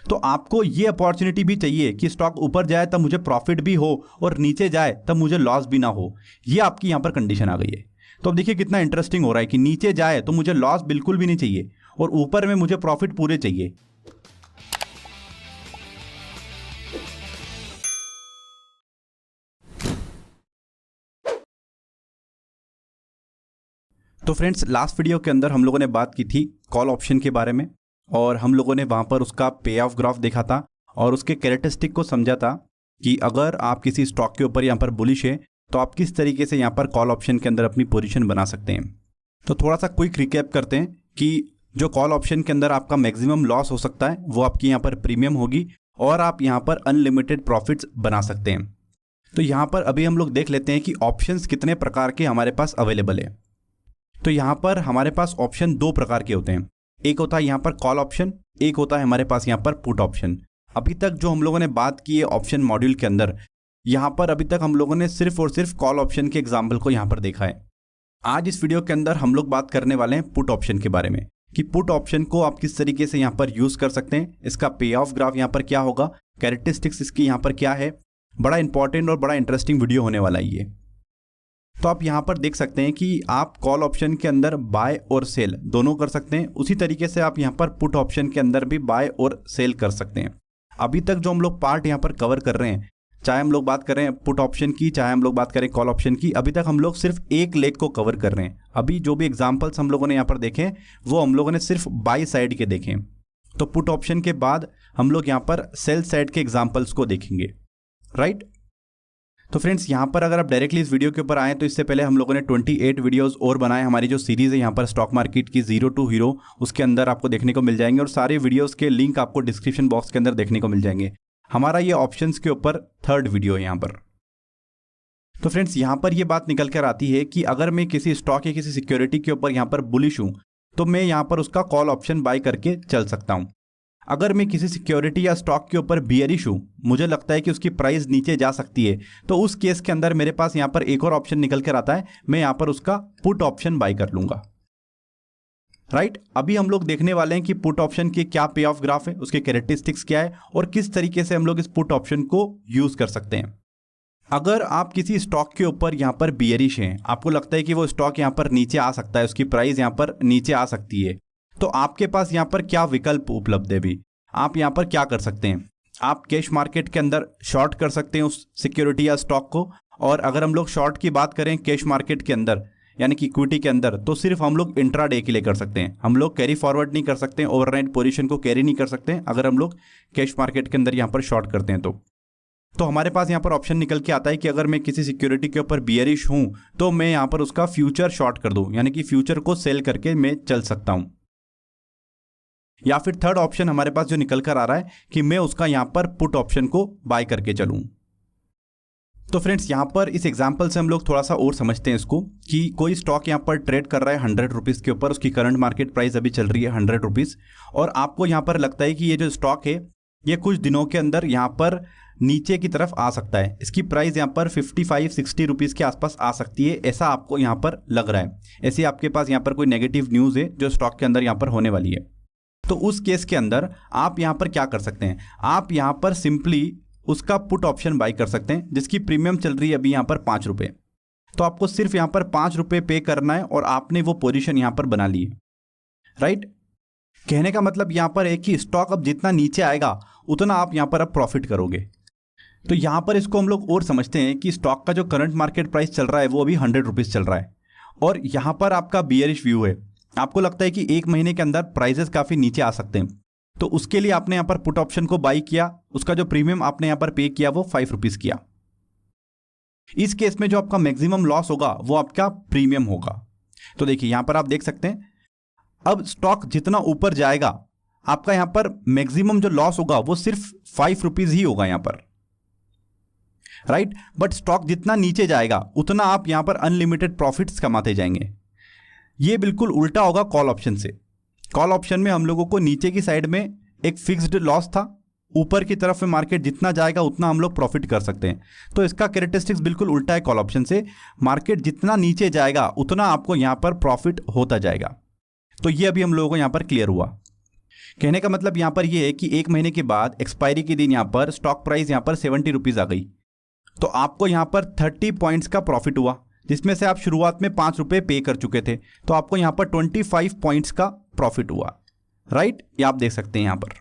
तो आपको ये अपॉर्चुनिटी भी चाहिए कि स्टॉक ऊपर जाए तब मुझे प्रॉफिट भी हो और नीचे जाए तब मुझे लॉस भी ना हो। ये आपकी यहाँ पर कंडीशन आ गई है। तो अब देखिए कितना इंटरेस्टिंग हो रहा है कि नीचे जाए तो मुझे लॉस बिल्कुल भी नहीं चाहिए और ऊपर में मुझे प्रॉफिट पूरे चाहिए। तो फ्रेंड्स, लास्ट वीडियो के अंदर हम लोगों ने बात की थी कॉल ऑप्शन के बारे में और हम लोगों ने वहाँ पर उसका पे ऑफ ग्राफ देखा था और उसके कैरेक्टरिस्टिक को समझा था कि अगर आप किसी स्टॉक के ऊपर यहाँ पर बुलिश है तो आप किस तरीके से यहाँ पर कॉल ऑप्शन के अंदर अपनी पोजीशन बना सकते हैं। तो थोड़ा सा क्विक रिकैप करते हैं कि जो कॉल ऑप्शन के अंदर आपका मैक्सिमम लॉस हो सकता है वो आपकी यहाँ पर प्रीमियम होगी और आप यहाँ पर अनलिमिटेड प्रॉफिट्स बना सकते हैं। तो यहाँ पर अभी हम लोग देख लेते हैं कि ऑप्शंस कितने प्रकार के हमारे पास अवेलेबल है। तो यहाँ पर हमारे पास ऑप्शन दो प्रकार के होते हैं, एक होता है यहाँ पर कॉल ऑप्शन, एक होता है हमारे पास यहाँ पर पुट ऑप्शन। अभी तक जो हम लोगों ने बात की है ऑप्शन मॉड्यूल के अंदर, यहाँ पर अभी तक हम लोगों ने सिर्फ और सिर्फ कॉल ऑप्शन के एग्जाम्पल को यहाँ पर देखा है। आज इस वीडियो के अंदर हम लोग बात करने वाले हैं पुट ऑप्शन के बारे में कि पुट ऑप्शन को आप किस तरीके से यहाँ पर यूज कर सकते हैं, इसका पे ऑफ ग्राफ यहाँ पर क्या होगा, कैरेक्टरिस्टिक्स इसकी यहाँ पर क्या है। बड़ा इंपॉर्टेंट और बड़ा इंटरेस्टिंग वीडियो होने वाला है ये। तो आप यहाँ पर देख सकते हैं कि आप कॉल ऑप्शन के अंदर बाय और सेल दोनों कर सकते हैं, उसी तरीके से आप यहाँ पर पुट ऑप्शन के अंदर भी बाय और सेल कर सकते हैं। अभी तक जो हम लोग पार्ट यहाँ पर कवर कर रहे हैं, चाहे हम लोग बात कर रहे हैं पुट ऑप्शन की, चाहे हम लोग बात करें कॉल ऑप्शन की, अभी तक हम लोग सिर्फ एक लेग को कवर कर रहे हैं। अभी जो भी एग्जाम्पल्स हम लोगों ने यहाँ पर देखे वो हम लोगों ने सिर्फ बाय साइड के देखे। तो पुट ऑप्शन के बाद हम लोग यहाँ पर सेल साइड के एग्जाम्पल्स को देखेंगे, राइट। तो फ्रेंड्स, यहाँ पर अगर आप डायरेक्टली इस वीडियो के ऊपर आए तो इससे पहले हम लोगों ने 28 वीडियोस और बनाए। हमारी जो सीरीज़ है यहाँ पर स्टॉक मार्केट की जीरो टू हीरो, उसके अंदर आपको देखने को मिल जाएंगे और सारे वीडियोस के लिंक आपको डिस्क्रिप्शन बॉक्स के अंदर देखने को मिल जाएंगे। हमारा ये ऑप्शंस के ऊपर 3rd वीडियो है यहाँ पर। तो फ्रेंड्स, यहाँ पर ये बात निकल कर आती है कि अगर मैं किसी स्टॉक या किसी सिक्योरिटी के ऊपर यहाँ पर बुलिश हूँ तो मैं यहाँ पर उसका कॉल ऑप्शन बाय करके चल सकता हूँ। अगर मैं किसी सिक्योरिटी या स्टॉक के ऊपर बियरिश हूँ, मुझे लगता है कि उसकी प्राइस नीचे जा सकती है, तो उस केस के अंदर मेरे पास यहाँ पर एक और ऑप्शन निकल कर आता है, मैं यहाँ पर उसका पुट ऑप्शन बाय कर लूंगा, राइट। अभी हम लोग देखने वाले हैं कि पुट ऑप्शन की क्या पे ऑफ ग्राफ है, उसके कैरेक्टरिस्टिक्स क्या है और किस तरीके से हम लोग इस पुट ऑप्शन को यूज कर सकते हैं। अगर आप किसी स्टॉक के ऊपर यहाँ पर बियरिश हैं, आपको लगता है कि वो स्टॉक यहाँ पर नीचे आ सकता है, उसकी प्राइस यहाँ पर नीचे आ सकती है, तो आपके पास यहाँ पर क्या विकल्प उपलब्ध है। भी आप यहाँ पर क्या कर सकते हैं, आप कैश मार्केट के अंदर शॉर्ट कर सकते हैं उस सिक्योरिटी या स्टॉक को। और अगर हम लोग शॉर्ट की बात करें कैश मार्केट के अंदर यानी कि इक्विटी के अंदर, तो सिर्फ हम लोग इंट्राडे के लिए कर सकते हैं। हम लोग कैरी फॉरवर्ड नहीं कर सकते, ओवरनाइट पोजीशन को कैरी नहीं कर सकते हैं अगर हम लोग कैश मार्केट के अंदर यहाँ पर शॉर्ट करते हैं। तो हमारे पास यहाँ पर ऑप्शन निकल के आता है कि अगर मैं किसी सिक्योरिटी के ऊपर बियरिश हूँ तो मैं यहाँ पर उसका फ्यूचर शॉर्ट कर दूँ, यानी कि फ्यूचर को सेल करके मैं चल सकता हूँ। या फिर 3rd ऑप्शन हमारे पास जो निकल कर आ रहा है कि मैं उसका यहाँ पर पुट ऑप्शन को बाय करके चलूँ। तो फ्रेंड्स, यहाँ पर इस एग्जाम्पल से हम लोग थोड़ा सा और समझते हैं इसको कि कोई स्टॉक यहाँ पर ट्रेड कर रहा है 100 रुपीज़ के ऊपर, उसकी करंट मार्केट प्राइस अभी चल रही है 100 रुपीज़, और आपको यहाँ पर लगता है कि ये जो स्टॉक है ये कुछ दिनों के अंदर यहाँ पर नीचे की तरफ आ सकता है, इसकी प्राइस यहाँ पर 55-60 रुपीज़ के आसपास आ सकती है, ऐसा आपको यहाँ पर लग रहा है। ऐसे आपके पास यहाँ पर कोई नेगेटिव न्यूज़ है जो स्टॉक के अंदर यहाँ पर होने वाली है। तो उस केस के अंदर आप यहाँ पर क्या कर सकते हैं, आप यहाँ पर सिंपली उसका पुट ऑप्शन बाय कर सकते हैं जिसकी प्रीमियम चल रही है अभी यहाँ पर 5 रुपये। तो आपको सिर्फ यहाँ पर 5 रुपये पे करना है और आपने वो पोजीशन यहाँ पर बना ली है, राइट। कहने का मतलब यहाँ पर है कि स्टॉक अब जितना नीचे आएगा उतना आप यहाँ पर अब प्रॉफिट करोगे। तो यहाँ पर इसको हम लोग और समझते हैं कि स्टॉक का जो करंट मार्केट प्राइस चल रहा है वो अभी 100 रुपीज़ चल रहा है और यहाँ पर आपका बियरिश व्यू है, आपको लगता है कि एक महीने के अंदर प्राइसेस काफ़ी नीचे आ सकते हैं, तो उसके लिए आपने यहाँ पर पुट ऑप्शन को बाई किया, उसका जो प्रीमियम आपने यहाँ पर पे किया वो 5 रुपीज़ किया। इस केस में जो आपका मैक्सिमम लॉस होगा वो आपका प्रीमियम होगा। तो देखिए यहाँ पर आप देख सकते हैं अब स्टॉक जितना ऊपर जाएगा आपका यहाँ पर मैक्सिमम जो लॉस होगा वो सिर्फ 5 रुपीज़ ही होगा यहाँ पर, राइट। बट स्टॉक जितना नीचे जाएगा उतना आप यहाँ पर अनलिमिटेड प्रॉफिट्स कमाते जाएंगे। ये बिल्कुल उल्टा होगा कॉल ऑप्शन से। कॉल ऑप्शन में हम लोगों को नीचे की साइड में एक फिक्स्ड लॉस था, ऊपर की तरफ में मार्केट जितना जाएगा उतना हम लोग प्रॉफिट कर सकते हैं। तो इसका कैरेक्टरिस्टिक्स बिल्कुल उल्टा है कॉल ऑप्शन से, मार्केट जितना नीचे जाएगा उतना आपको यहाँ पर प्रॉफिट होता जाएगा। तो ये अभी हम लोगों को यहाँ पर क्लियर हुआ कहने का मतलब यहाँ पर ये है कि 1 महीने के बाद एक्सपायरी के दिन यहाँ पर स्टॉक प्राइस यहाँ पर 70 रुपीज़ आ गई, तो आपको यहाँ पर 30 पॉइंट्स का प्रॉफिट हुआ, जिसमें से आप शुरुआत में 5 रुपये पे कर चुके थे, तो आपको यहाँ पर 25 पॉइंट्स का प्रॉफिट हुआ, राइट। ये आप देख सकते हैं यहाँ पर।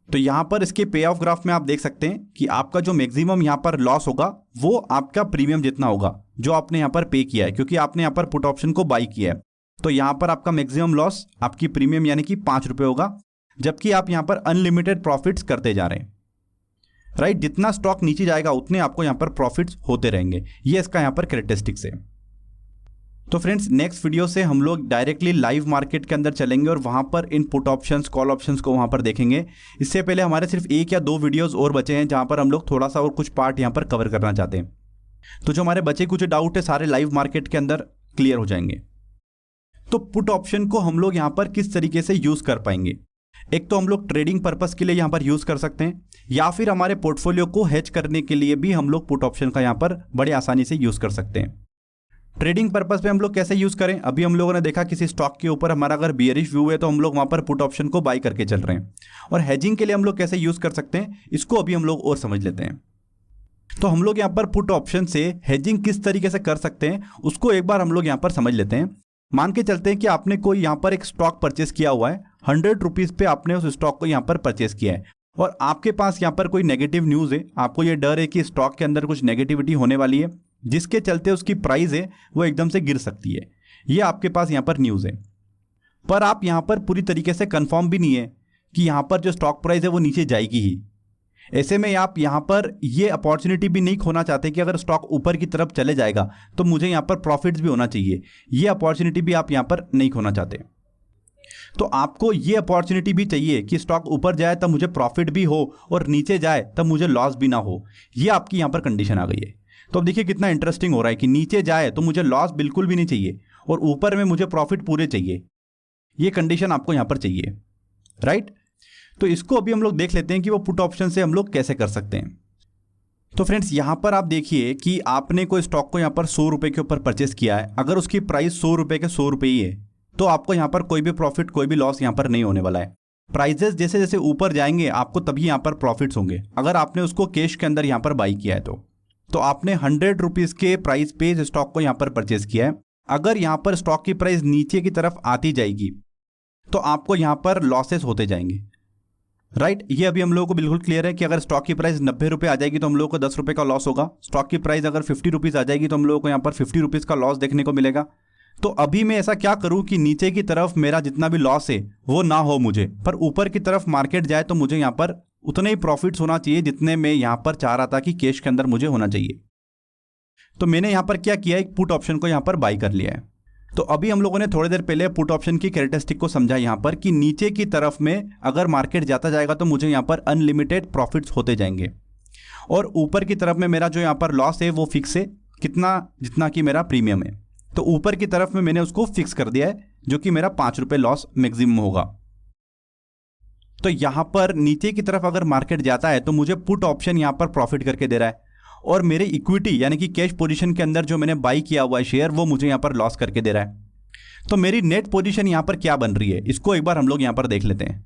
तो यहाँ पर इसके पे ऑफ ग्राफ में आप देख सकते हैं कि आपका जो मैक्सिमम यहाँ पर लॉस होगा वो आपका प्रीमियम जितना होगा जो आपने यहाँ पर पे किया है, क्योंकि आपने यहाँ पर पुट ऑप्शन को बाई किया है। तो यहाँ पर आपका मैक्सिमम लॉस आपकी प्रीमियम यानी कि 5 रुपये होगा, जबकि आप यहाँ पर अनलिमिटेड प्रॉफिट्स करते जा रहे हैं, राइट। जितना स्टॉक नीचे जाएगा उतने आपको यहाँ पर प्रॉफिट्स होते रहेंगे। ये इसका यहाँ पर कैरेक्टरिस्टिक्स है। तो फ्रेंड्स, नेक्स्ट वीडियो से हम लोग डायरेक्टली लाइव मार्केट के अंदर चलेंगे और वहाँ पर in put options call options को वहाँ पर देखेंगे। इससे पहले हमारे सिर्फ 1 या 2 वीडियोस और बचे हैं जहाँ पर हम लोग थोड़ा सा और कुछ पार्ट यहाँ पर कवर करना चाहते हैं। तो जो हमारे बचे कुछ डाउट है सारे लाइव मार्केट के अंदर क्लियर हो जाएंगे। तो पुट ऑप्शन को हम लोग यहाँ पर किस तरीके से यूज़ कर पाएंगे? एक तो हम लोग ट्रेडिंग पर्पस के लिए यहाँ पर यूज़ कर सकते हैं, या फिर हमारे पोर्टफोलियो को हेज करने के लिए भी हम लोग पुट ऑप्शन का यहाँ पर बड़े आसानी से यूज़ कर सकते हैं। ट्रेडिंग पर्पस पे हम लोग कैसे यूज़ करें? अभी हम लोगों ने देखा किसी स्टॉक के ऊपर हमारा अगर बियरिश व्यू है तो हम लोग वहाँ पर पुट ऑप्शन को बाई करके चल रहे हैं। और हेजिंग के लिए हम लोग कैसे यूज़ कर सकते हैं इसको अभी हम लोग और समझ लेते हैं। तो हम लोग यहाँ पर पुट ऑप्शन से हेजिंग किस तरीके से कर सकते हैं उसको एक बार हम लोग यहाँ पर समझ लेते हैं। मान के चलते हैं कि आपने कोई यहाँ पर एक स्टॉक परचेस किया हुआ है, 100 रुपीज़ पे आपने उस स्टॉक को यहाँ पर परचेस किया है, और आपके पास यहाँ पर कोई नेगेटिव न्यूज़ है, आपको ये डर है कि स्टॉक के अंदर कुछ नेगेटिविटी होने वाली है जिसके चलते उसकी प्राइस है वो एकदम से गिर सकती है। ये आपके पास यहाँ पर न्यूज़ है, पर आप यहाँ पर पूरी तरीके से कंफर्म भी नहीं है कि यहाँ पर जो स्टॉक प्राइस है वो नीचे जाएगी ही। ऐसे में आप यहाँ पर ये अपॉर्चुनिटी भी नहीं खोना चाहते कि अगर स्टॉक ऊपर की तरफ चले जाएगा तो मुझे यहाँ पर प्रॉफिट्स भी होना चाहिए। ये अपॉर्चुनिटी भी आप यहाँ पर नहीं खोना चाहते। तो आपको ये अपॉर्चुनिटी भी चाहिए कि स्टॉक ऊपर जाए तब मुझे प्रॉफिट भी हो और नीचे जाए तब मुझे लॉस भी ना हो। ये आपकी यहाँ पर कंडीशन आ गई है। तो अब देखिए कितना इंटरेस्टिंग हो रहा है कि नीचे जाए तो मुझे लॉस बिल्कुल भी नहीं चाहिए और ऊपर में मुझे प्रॉफिट पूरे चाहिए। ये कंडीशन आपको यहाँ पर चाहिए, राइट। तो इसको अभी हम लोग देख लेते हैं कि वो पुट ऑप्शन से हम लोग कैसे कर सकते हैं। तो फ्रेंड्स, यहाँ पर आप देखिए कि आपने कोई स्टॉक को यहाँ पर 100 रुपये के ऊपर परचेस किया है। अगर उसकी प्राइस 100 रुपये के 100 रुपये ही है तो आपको यहाँ पर कोई भी प्रॉफिट कोई भी लॉस यहाँ पर नहीं होने वाला है। प्राइजेस जैसे जैसे ऊपर जाएंगे आपको तभी यहाँ पर प्रॉफिट्स होंगे। अगर आपने उसको कैश के अंदर यहाँ पर बाई किया है तो आपने 100 रुपीज़ के प्राइस पे इस स्टॉक को यहाँ पर परचेस किया है। अगर यहाँ पर स्टॉक की प्राइस नीचे की तरफ आती जाएगी तो आपको यहाँ पर लॉसेस होते जाएंगे, राइट। ये अभी हम लोगों को बिल्कुल क्लियर है कि अगर स्टॉक की प्राइस 90 रुपये आ जाएगी तो हम लोगों को 10 रुपये का लॉस होगा। स्टॉक की प्राइस अगर 50 रुपीज़ आ जाएगी तो हम लोगों को यहाँ पर 50 रुपीज़ का लॉस देखने को मिलेगा। तो अभी मैं ऐसा क्या करूं कि नीचे की तरफ मेरा जितना भी लॉस है वो ना हो मुझे, पर ऊपर की तरफ मार्केट जाए तो मुझे यहाँ पर उतने ही प्रॉफिट्स होना चाहिए जितने मैं यहाँ पर चाह रहा था कि कैश के अंदर मुझे होना चाहिए। तो मैंने यहाँ पर क्या किया, एक पुट ऑप्शन को यहाँ पर बाई कर लिया है। तो अभी हम लोगों ने थोड़ी देर पहले पुट ऑप्शन की कैरेक्टरिस्टिक को समझा यहाँ पर कि नीचे की तरफ में अगर मार्केट जाता जाएगा तो मुझे यहाँ पर अनलिमिटेड प्रॉफिट्स होते जाएंगे, और ऊपर की तरफ में मेरा जो यहाँ पर लॉस है वो फिक्स है, कितना जितना कि मेरा प्रीमियम है। तो ऊपर की तरफ में मैंने उसको फिक्स कर दिया है जो कि मेरा 5 रुपये लॉस मैक्सिमम होगा। तो यहाँ पर नीचे की तरफ अगर मार्केट जाता है तो मुझे पुट ऑप्शन यहाँ पर प्रॉफिट करके दे रहा है, और मेरे इक्विटी यानी कि कैश पोजीशन के अंदर जो मैंने बाई किया हुआ है शेयर वो मुझे यहाँ पर लॉस करके दे रहा है। तो मेरी नेट पोजीशन यहाँ पर क्या बन रही है इसको एक बार हम लोग यहाँ पर देख लेते हैं।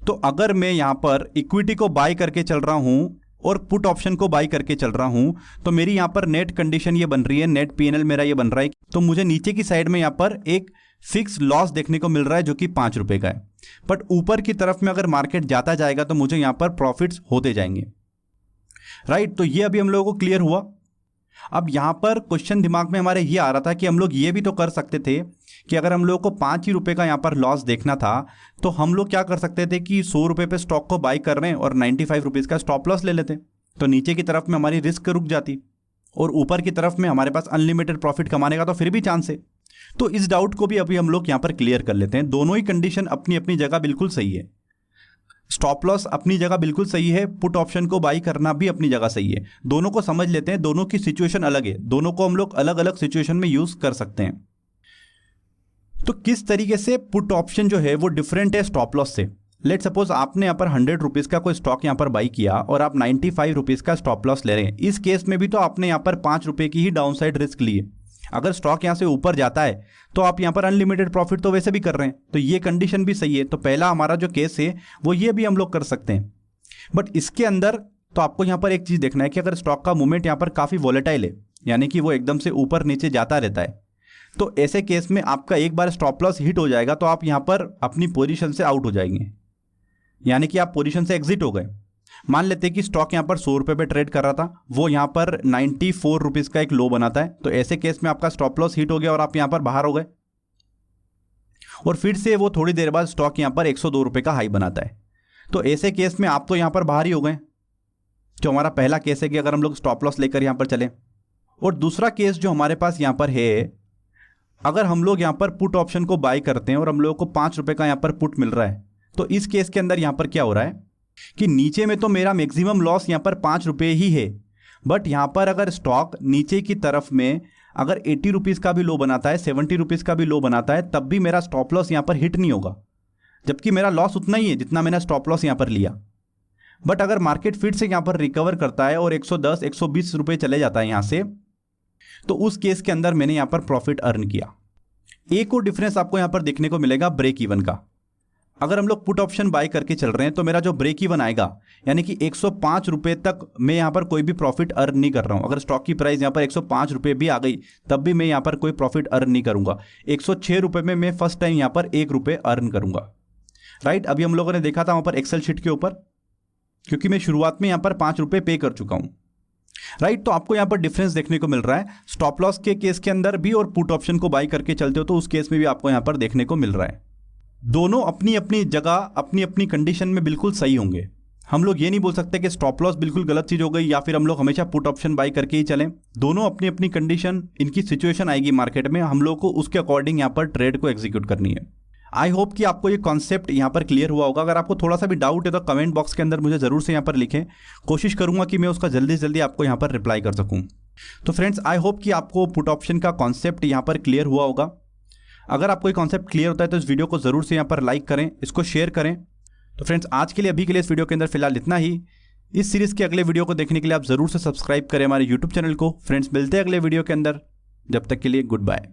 तो अगर मैं यहाँ पर इक्विटी को बाई करके चल रहा हूँ और पुट ऑप्शन को बाई करके चल रहा हूँ तो मेरी यहाँ पर नेट कंडीशन ये बन रही है, नेट पीएनएल मेरा ये बन रहा है। तो मुझे नीचे की साइड में यहाँ पर एक फिक्स लॉस देखने को मिल रहा है जो कि 5 रुपये का है, बट ऊपर की तरफ में अगर मार्केट जाता जाएगा तो मुझे यहाँ पर प्रॉफिट्स होते जाएंगे, राइट। तो ये अभी हम लोगों को क्लियर हुआ। अब यहाँ पर क्वेश्चन दिमाग में हमारे ये आ रहा था कि हम लोग ये भी तो कर सकते थे कि अगर हम लोगों को 5 ही रुपये का यहाँ पर लॉस देखना था तो हम लोग क्या कर सकते थे कि 100 रुपये पे स्टॉक को बाई कर रहे हैं और 95 रुपीज़ का स्टॉप लॉस ले लेते, तो नीचे की तरफ में हमारी रिस्क रुक जाती और ऊपर की तरफ में हमारे पास अनलिमिटेड प्रॉफिट कमाने का तो फिर भी चांस है। तो इस डाउट को भी अभी हम लोग यहाँ पर क्लियर कर लेते हैं। दोनों ही कंडीशन अपनी अपनी जगह बिल्कुल सही है। स्टॉप लॉस अपनी जगह बिल्कुल सही है, पुट ऑप्शन को बाई करना भी अपनी जगह सही है। दोनों को समझ लेते हैं, दोनों की सिचुएशन अलग है, दोनों को हम लोग अलग अलग सिचुएशन में यूज कर सकते हैं। तो किस तरीके से पुट ऑप्शन जो है वो डिफरेंट है स्टॉप लॉस से। लेट सपोज आपने यहाँ पर 100 रुपीज़ का कोई स्टॉक यहाँ पर बाई किया और आप 95 रुपीज़ का स्टॉप लॉस ले रहे हैं। इस केस में भी तो आपने यहाँ पर 5 रुपये की ही डाउन साइड रिस्क ली है। अगर स्टॉक यहाँ से ऊपर जाता है तो आप यहाँ पर अनलिमिटेड प्रॉफिट तो वैसे भी कर रहे हैं, तो ये कंडीशन भी सही है। तो पहला हमारा जो केस है वो ये भी हम लोग कर सकते हैं। बट इसके अंदर तो आपको यहाँ पर एक चीज़ देखना है कि अगर स्टॉक का मूवमेंट यहाँ पर काफ़ी वॉलेटाइल है, यानी कि वो एकदम से ऊपर नीचे जाता रहता है, तो ऐसे केस में आपका एक बार स्टॉप लॉस हिट हो जाएगा तो आप यहाँ पर अपनी पोजीशन से आउट हो जाएंगे, यानी कि आप पोजीशन से एग्जिट हो गए। मान लेते हैं कि स्टॉक यहाँ पर 100 रुपये पे ट्रेड कर रहा था, वो यहाँ पर 94 रुपीज़ का एक लो बनाता है, तो ऐसे केस में आपका स्टॉप लॉस हिट हो गया और आप यहाँ पर बाहर हो गए, और फिर से वो थोड़ी देर बाद स्टॉक यहाँ पर 102 रुपये का हाई बनाता है, तो ऐसे केस में आप तो यहाँ पर बाहर ही हो गए। जो हमारा पहला केस है कि अगर हम लोग स्टॉप लॉस लेकर यहाँ पर चलें। और दूसरा केस जो हमारे पास यहाँ पर है, अगर हम लोग यहाँ पर पुट ऑप्शन को बाय करते हैं और हम लोगों को 5 रुपये का यहाँ पर पुट मिल रहा है, तो इस केस के अंदर यहाँ पर क्या हो रहा है कि नीचे में तो मेरा मैक्सिमम लॉस यहाँ पर 5 रुपये ही है, बट यहाँ पर अगर स्टॉक नीचे की तरफ में अगर 80 रुपीज़ का भी लो बनाता है, 70 रुपीज़ का भी लो बनाता है, तब भी मेरा स्टॉप लॉस यहाँ पर हिट नहीं होगा, जबकि मेरा लॉस उतना ही है जितना मैंने स्टॉप लॉस यहाँ पर लिया। बट अगर मार्केट फिर से यहाँ पर रिकवर करता है और 110 120 रुपये चले जाता है यहाँ से, तो उस केस के अंदर मैंने यहाँ पर प्रॉफिट अर्न किया। एक और डिफरेंस आपको यहाँ पर देखने को मिलेगा ब्रेक इवन का। अगर हम लोग पुट ऑप्शन बाय करके चल रहे हैं तो मेरा जो ब्रेक इवन आएगा, यानी कि 105 रुपये तक मैं यहाँ पर कोई भी प्रॉफिट अर्न नहीं कर रहा हूँ। अगर स्टॉक की प्राइस यहाँ पर 105 रुपये भी आ गई तब भी मैं यहाँ पर कोई प्रॉफिट अर्न नहीं करूँगा। 106 रुपये में मैं फर्स्ट टाइम यहाँ पर 1 रुपये अर्न करूँगा, राइट। अभी हम लोगों ने देखा था वहाँ पर एक्सेल शीट के ऊपर, क्योंकि मैं शुरुआत में यहाँ पर 5 रुपये पे कर चुका हूँ, राइट। तो आपको यहाँ पर डिफरेंस देखने को मिल रहा है स्टॉप लॉस के केस के अंदर भी, और पुट ऑप्शन को बाय करके चलते हो तो उस केस में भी आपको यहाँ पर देखने को मिल रहा है। दोनों अपनी अपनी जगह अपनी अपनी कंडीशन में बिल्कुल सही होंगे। हम लोग ये नहीं बोल सकते कि स्टॉप लॉस बिल्कुल गलत चीज़ हो गई या फिर हम लोग हमेशा पुट ऑप्शन बाय करके ही चलें। दोनों अपनी अपनी कंडीशन, इनकी सिचुएशन आएगी मार्केट में, हम लोग को उसके अकॉर्डिंग यहाँ पर ट्रेड को एग्जीक्यूट करनी है। आई होप कि आपको ये कॉन्सेप्ट यहाँ पर क्लियर हुआ होगा। अगर आपको थोड़ा सा भी डाउट है तो कमेंट बॉक्स के अंदर मुझे ज़रूर से यहाँ पर लिखें, कोशिश करूँगा कि मैं उसका जल्दी से जल्दी आपको यहाँ पर रिप्लाई कर सकूँ। तो फ्रेंड्स, आई होप कि आपको पुट ऑप्शन का कॉन्सेप्ट यहाँ पर क्लियर हुआ होगा। अगर आपको ये कॉन्सेप्ट क्लियर होता है तो इस वीडियो को ज़रूर से यहाँ पर लाइक करें, इसको शेयर करें। तो फ्रेंड्स, आज के लिए अभी के लिए इस वीडियो के अंदर फिलहाल इतना ही। इस सीरीज़ के अगले वीडियो को देखने के लिए आप ज़रूर से सब्सक्राइब करें हमारे यूट्यूब चैनल को। फ्रेंड्स, मिलते हैं अगले वीडियो के अंदर, जब तक के लिए गुड बाय।